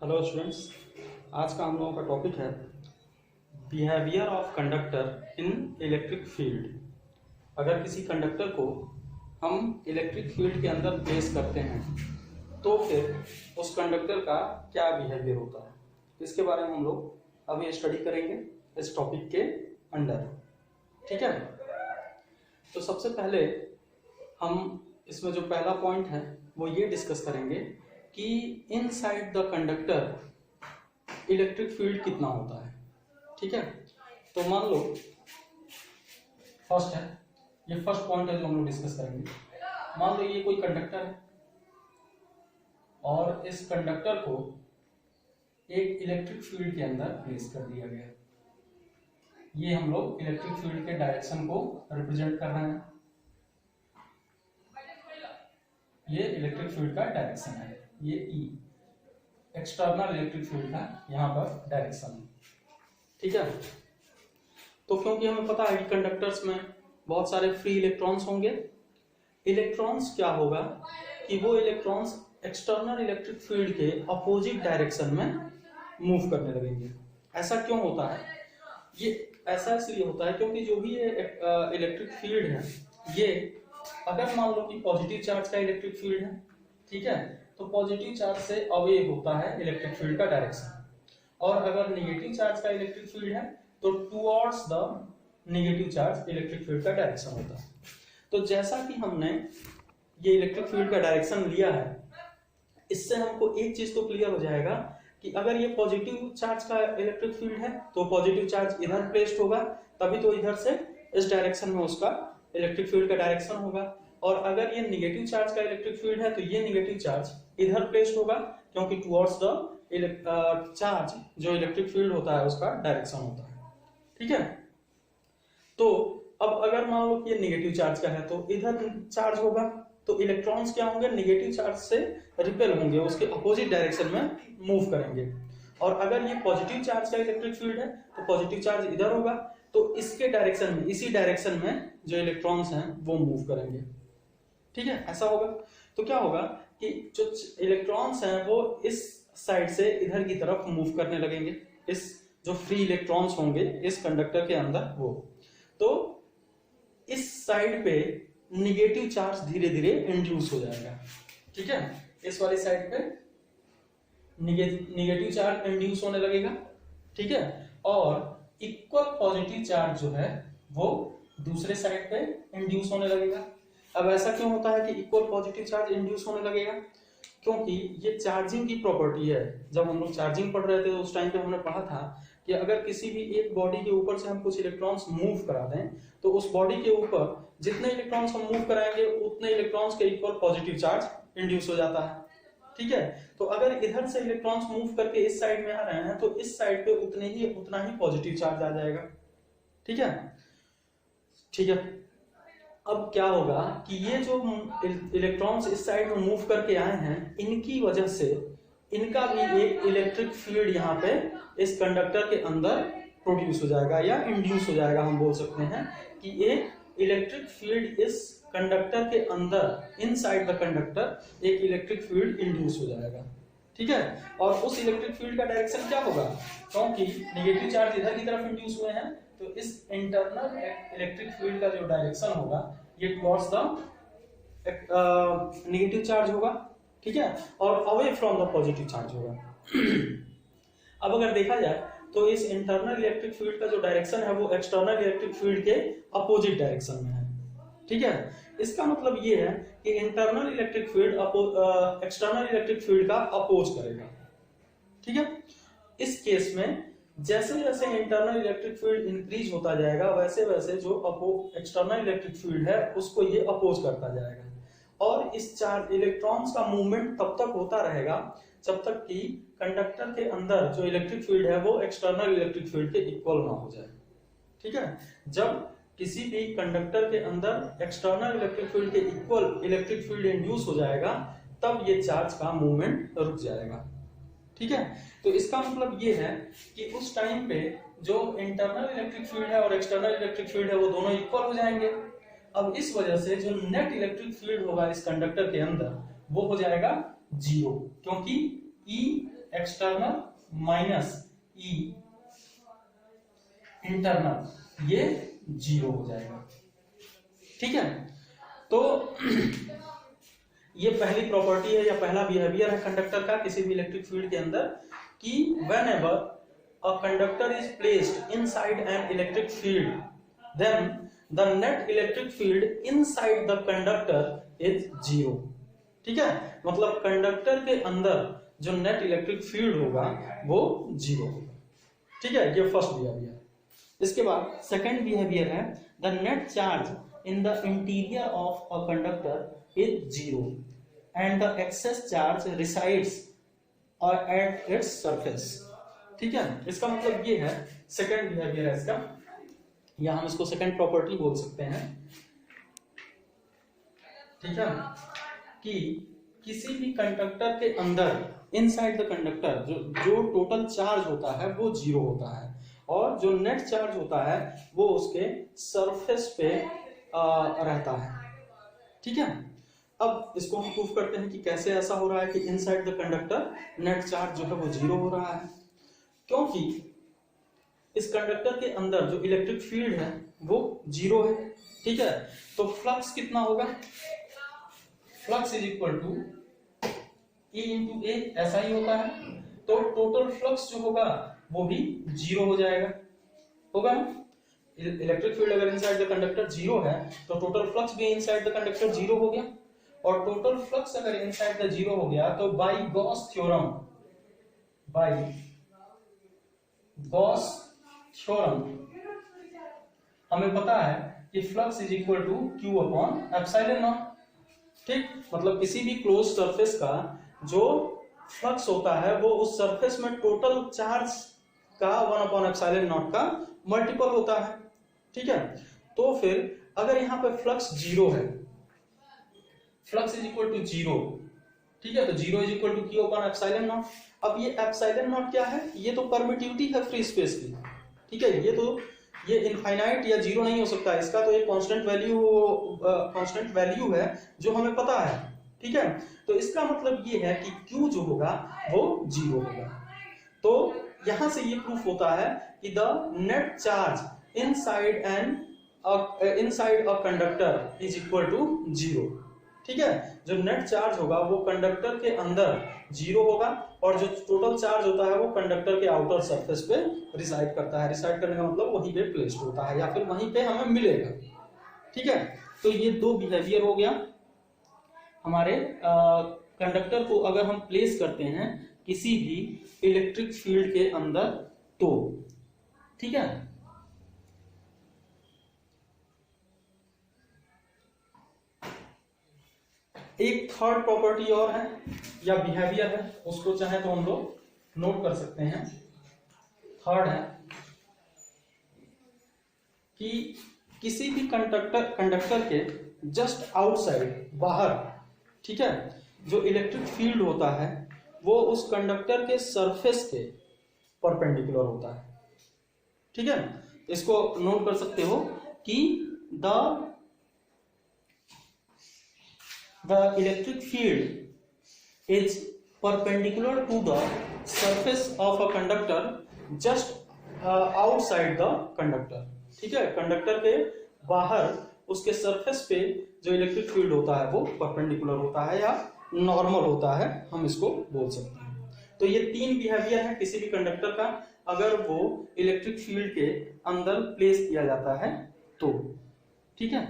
Hello students, आज का हम लोगों का टॉपिक है behaviour of conductor in electric field. अगर किसी कंडक्टर को हम इलेक्ट्रिक फील्ड के अंदर प्लेस करते हैं तो फिर उस कंडक्टर का क्या बिहेवियर होता है, इसके बारे में हम लोग अभी स्टडी करेंगे इस टॉपिक के अंडर। ठीक है, तो सबसे पहले हम इसमें जो पहला पॉइंट है वो ये डिस्कस करेंगे कि inside the conductor electric field कितना होता है। ठीक है, तो मान लो फर्स्ट है, ये फर्स्ट पॉइंट है जो हम लोग डिस्कस करेंगे। मान लो ये कोई कंडक्टर है और इस कंडक्टर को एक इलेक्ट्रिक फील्ड के अंदर प्लेस कर दिया गया। ये हम लोग इलेक्ट्रिक फील्ड के डायरेक्शन को रिप्रेजेंट कर रहे हैं। ये इलेक्ट्रिक फील्ड का डायरेक्शन है, ये ई एक्सटर्नल इलेक्ट्रिक फील्ड का यहाँ पर डायरेक्शन है। ठीक है, तो क्योंकि हमें पता है कि कंडक्टर्स में बहुत सारे फ्री इलेक्ट्रॉन्स होंगे, इलेक्ट्रॉन्स क्या होगा कि वो इलेक्ट्रॉन्स एक्सटर्नल इलेक्ट्रिक फील्ड के अपोजिट डायरेक्शन में मूव करने लगेंगे। ऐसा क्यों होता है? ये ऐसा इसलिए होता है क्योंकि जो भी ये इलेक्ट्रिक फील्ड है, ये अगर मान लो कि पॉजिटिव चार्ज का इलेक्ट्रिक फील्ड है, ठीक है, तो पॉजिटिव चार्ज से अवे होता है इलेक्ट्रिक फील्ड का डायरेक्शन, और अगर नेगेटिव चार्ज का इलेक्ट्रिक फील्ड है तो towards the negative charge electric field का डायरेक्शन होता है। तो जैसा कि हमने ये इलेक्ट्रिक फील्ड का डायरेक्शन लिया है, इससे हमको एक चीज तो क्लियर हो जाएगा कि अगर ये पॉजिटिव चार्ज का इलेक्ट्रिक फील्ड है तो पॉजिटिव चार्ज इधर प्लेस्ड होगा, तभी तो इधर से इस डायरेक्शन में उसका इलेक्ट्रिक फील्ड का डायरेक्शन होगा। और अगर ये नेगेटिव चार्ज का इलेक्ट्रिक फील्ड है तो ये नेगेटिव चार्ज इधर प्लेस्ड होगा, क्योंकि टुवर्ड्स द चार्ज जो इलेक्ट्रिक फील्ड होता है उसका डायरेक्शन होता है। ठीक है, तो अब अगर मान लो कि ये नेगेटिव चार्ज का है तो इधर चार्ज होगा, तो इलेक्ट्रॉन्स क्या होंगे, नेगेटिव चार्ज से रिपेल होंगे, उसके अपोजिट डायरेक्शन में मूव करेंगे। और अगर ये पॉजिटिव चार्ज का इलेक्ट्रिक फील्ड है तो पॉजिटिव चार्ज इधर होगा, तो इसके डायरेक्शन में, इसी डायरेक्शन में जो इलेक्ट्रॉन्स हैं वो मूव करेंगे। ठीक है, ऐसा होगा तो क्या होगा कि जो इलेक्ट्रॉन्स हैं वो इस साइड से इधर की तरफ मूव करने लगेंगे। इस जो फ्री इलेक्ट्रॉन्स होंगे इस कंडक्टर के अंदर, वो तो इस साइड पे निगेटिव चार्ज धीरे धीरे इंड्यूस हो जाएगा। ठीक है, इस वाली साइड पे निगेटिव चार्ज इंड्यूस होने लगेगा। ठीक है, और इक्वल पॉजिटिव चार्ज जो है वो दूसरे साइड पे इंड्यूस होने लगेगा। अब ऐसा क्यों होता है कि इक्वल पॉजिटिव चार्ज इंड्यूस होने लगेगा? क्योंकि ये चार्जिंग की प्रॉपर्टी है। जब हम लोग चार्जिंग पढ़ रहे थे तो उस टाइम पे हमने पढ़ा था कि अगर किसी भी एक बॉडी के ऊपर से हम कुछ इलेक्ट्रॉन्स मूव करा दें तो उस बॉडी के ऊपर जितने इलेक्ट्रॉन्स हम मूव कराएंगे उतने इलेक्ट्रॉन्स के इक्वल पॉजिटिव चार्ज इंड्यूस हो जाता है। ठीक है, तो अगर इधर से इलेक्ट्रॉन्स मूव करके इस साइड में आ रहे हैं तो इस साइड पे उतना ही पॉजिटिव चार्ज आ जाएगा। ठीक है, ठीक है, अब क्या होगा कि ये जो इलेक्ट्रॉन्स इस साइड में मूव करके आए हैं, इनकी वजह से इनका भी एक इलेक्ट्रिक फील्ड यहाँ पे इस कंडक्टर के अंदर प्रोड्यूस हो जाएगा या इंड्यूस हो जाएगा। हम बोल सकते हैं कि एक इलेक्ट्रिक फील्ड इस कंडक्टर के अंदर, इनसाइड द कंडक्टर एक इलेक्ट्रिक फील्ड इंड्यूस हो जाएगा। ठीक है, और उस इलेक्ट्रिक फील्ड का डायरेक्शन क्या होगा, क्योंकि नेगेटिव चार्ज इधर की तरफ इंड्यूस हुए हैं तो इस इंटरनल इलेक्ट्रिक फील्ड का जो डायरेक्शन होगा ये टुवर्ड्स द नेगेटिव चार्ज होगा। ठीक है, और away from the positive charge होगा। अब अगर देखा जाए तो इस इंटरनल इलेक्ट्रिक फील्ड का जो डायरेक्शन है वो एक्सटर्नल इलेक्ट्रिक फील्ड के अपोजिट डायरेक्शन में है। ठीक है, इसका मतलब ये है कि internal electric field external electric field का अपोज करेगा। ठीक है, इस केस में जैसे जैसे इंटरनल इलेक्ट्रिक फील्ड इंक्रीज होता जाएगा वैसे वैसे जो एक्सटर्नल इलेक्ट्रिक फील्ड है उसको ये अपोज करता जाएगा, और इस चार्ज इलेक्ट्रॉन्स का मूवमेंट तब तक होता रहेगा जब तक कि कंडक्टर के अंदर जो इलेक्ट्रिक फील्ड है वो एक्सटर्नल इलेक्ट्रिक फील्ड के इक्वल ना हो जाए। ठीक है, जब किसी भी कंडक्टर के अंदर एक्सटर्नल इलेक्ट्रिक फील्ड के इक्वल इलेक्ट्रिक फील्ड इंड्यूस हो जाएगा तब ये चार्ज का मूवमेंट रुक जाएगा। ठीक है, तो इसका मतलब ये है कि उस टाइम पे जो इंटरनल इलेक्ट्रिक फील्ड है और एक्सटर्नल इलेक्ट्रिक फील्ड है वो दोनों इक्वल हो जाएंगे। अब इस वजह से जो नेट इलेक्ट्रिक फील्ड होगा इस कंडक्टर के अंदर वो हो जाएगा जीरो, क्योंकि ई एक्सटर्नल माइनस ई इंटरनल, ये 0 हो जाएगा। ठीक है, तो ये पहली प्रॉपर्टी है या पहला बिहेवियर है कंडक्टर का किसी भी इलेक्ट्रिक फील्ड के अंदर कि whenever a conductor is placed inside an electric field then the net electric field inside the conductor is 0। ठीक है, मतलब कंडक्टर के अंदर जो नेट इलेक्ट्रिक फील्ड होगा वो 0 होगा। ठीक है, ये फर्स्ट बिहेवियर। इसके बाद सेकंड बिहेवियर है the net charge in the interior of a conductor is 0 and the excess charge resides at its surface। ठीक है, इसका मतलब ये है, सेकंड बिहेवियर है इसका, या हम इसको सेकंड प्रॉपर्टी बोल सकते हैं। ठीक है, कि किसी भी कंडक्टर के अंदर इनसाइड द कंडक्टर जो टोटल चार्ज होता है वो 0 होता है और जो नेट चार्ज होता है वो उसके सरफेस पे रहता है। ठीक है, अब इसको हम प्रूफ करते हैं कि कैसे ऐसा हो रहा है कि inside the conductor net charge जो है वो 0 हो रहा है, क्योंकि इस कंडक्टर के अंदर जो इलेक्ट्रिक फील्ड है वो 0 है। ठीक है, तो फ्लक्स कितना होगा, flux is equal to E into A, ऐसा ही होता है। तो टोटल फ्लक्स जो होगा वो भी 0 हो जाएगा, होगा ना। इलेक्ट्रिक फील्ड अगर इनसाइड द कंडक्टर 0 है तो टोटल फ्लक्स भी इनसाइड द कंडक्टर 0 हो गया, और टोटल फ्लक्स अगर इनसाइड द 0 हो गया तो बाय गॉस थ्योरम हमें पता है कि flux is equal to Q upon epsilon naught. ठीक, मतलब किसी भी क्लोज सरफेस का जो फ्लक्स होता है वो उस सरफेस में टोटल चार्ज का 1 अपॉन एप्सिलॉन नॉट का मल्टीपल होता है। ठीक है, तो फिर अगर यहाँ पे फ्लक्स 0 है, फ्लक्स इज इक्वल टू 0, ठीक है, तो 0 is equal to Q upon epsilon naught. अब ये एप्सिलॉन नॉट क्या है, ये तो परमिटिविटी है फ्री स्पेस की। ठीक है, ये इनफाइनाइट या 0 नहीं हो सकता, इसका तो एक कांस्टेंट वैल्यू है जो हमें पता है। ठीक है, तो इसका मतलब ये है कि Q जो होगा वो 0 होगा। तो यहां से ये प्रूफ होता है कि the net charge inside a conductor is equal to 0। ठीक है, जो नेट चार्ज होगा वो कंडक्टर के अंदर 0 होगा और जो टोटल चार्ज होता है वो कंडक्टर के आउटर सरफेस पे रिसाइड करता है। रिसाइड करने का मतलब वहीं पे प्लेस्ड होता है या फिर वहीं पे हमें मिलेगा। ठीक है, तो ये दो बिहेवियर हो गया हमारे कंडक्टर को अगर हम प्लेस करते हैं किसी भी इलेक्ट्रिक फील्ड के अंदर तो। ठीक है, एक थर्ड प्रॉपर्टी और है या बिहेवियर है, उसको चाहे तो हम लोग नोट कर सकते हैं। थर्ड है कि किसी भी कंडक्टर के जस्ट आउटसाइड, बाहर, ठीक है, जो इलेक्ट्रिक फील्ड होता है वो उस कंडक्टर के सरफेस के परपेंडिकुलर होता है। ठीक है, इसको नोट कर सकते हो कि the electric field is perpendicular to the surface of a conductor just outside the conductor। ठीक है, कंडक्टर के बाहर उसके सरफेस पे जो इलेक्ट्रिक फील्ड होता है वो परपेंडिकुलर होता है या नॉर्मल होता है, हम इसको बोल सकते हैं। तो ये तीन बिहेवियर है किसी भी कंडक्टर का अगर वो इलेक्ट्रिक फील्ड के अंदर प्लेस किया जाता है तो। ठीक है।